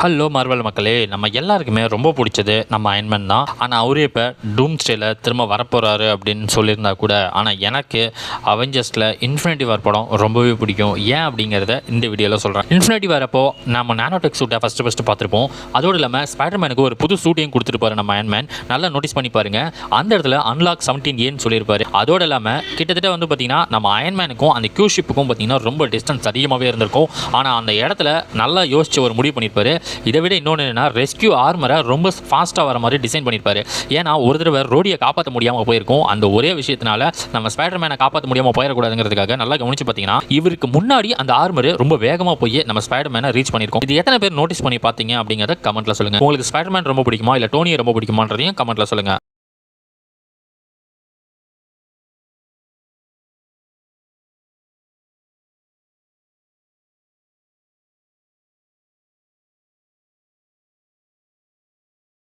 Hello Marvel மக்களே, நம்ம எல்லாருக்குமே ரொம்ப பிடிச்சது நம்ம அயன்மேன் தான். ஆனால் அவரே இப்போ டூம்ஸ்டேல திரும்ப வரப்போகிறாரு அப்படின்னு சொல்லியிருந்தா கூட, ஆனால் எனக்கு அவெஞ்சர்ஸில் இன்ஃபினிட்டி வார் படம் ரொம்பவே பிடிக்கும். ஏன் அப்படிங்கிறத இந்த வீடியோவில் சொல்கிறேன். இன்ஃபினிட்டி வாரப்போ நம்ம நானோடெக் சூட்டை ஃபஸ்ட்டு பார்த்துருப்போம். அதோடு இல்லாமல் ஸ்பைடர்மேனுக்கு ஒரு புது சூட்டையும் கொடுத்துருப்பாரு நம்ம அயன்மேன். நல்லா நோட்டீஸ் பண்ணி பாருங்கள். அந்த இடத்துல அன்லாக் 17Aன்னு சொல்லியிருப்பாரு. அதோடு இல்லாமல் கிட்டத்தட்ட வந்து பார்த்தீங்கன்னா நம்ம அயன்மேனுக்கும் அந்த கியூ ஷிப்புக்கும் பார்த்தீங்கன்னா ரொம்ப டிஸ்டன்ஸ் அதிகமாகவே இருந்திருக்கும். ஆனால் அந்த இடத்துல நல்லா யோசிச்சு ஒரு முடிவு பண்ணியிருப்பாரு. இதை விட இன்னொன்று என்னன்னா, ரெஸ்கியூ ஆர்மரை ரொம்ப ஃபாஸ்ட்டாக வர மாதிரி டிசைன் பண்ணியிருப்பாரு. ஏன்னா ஒரு தடவை ரோடியை காப்பாற்ற முடியாமல் போயிருக்கும். அந்த ஒரே விஷயத்தினால நம்ம ஸ்பைடர்மேனை காப்பாற்ற முடியாமல் போயிடக்கூடாதுங்கிறதுக்காக நல்லா கவனிச்சு பார்த்தீங்கன்னா, இவருக்கு முன்னாடி அந்த ஆர்மர் ரொம்ப வேகமாக போய் நம்ம ஸ்பைடர்மேனை ரீச் பண்ணியிருக்கோம். இது எத்தனை பேர் நோட்டீஸ் பண்ணி பார்த்தீங்க அப்படிங்கிறத கமெண்ட்டில் சொல்லுங்கள். உங்களுக்கு ஸ்பைடர்மேன் ரொம்ப பிடிக்குமா இல்லை டோனியை ரொம்ப பிடிக்குமான்றதையும் கமெண்ட்டில் சொல்லுங்கள்.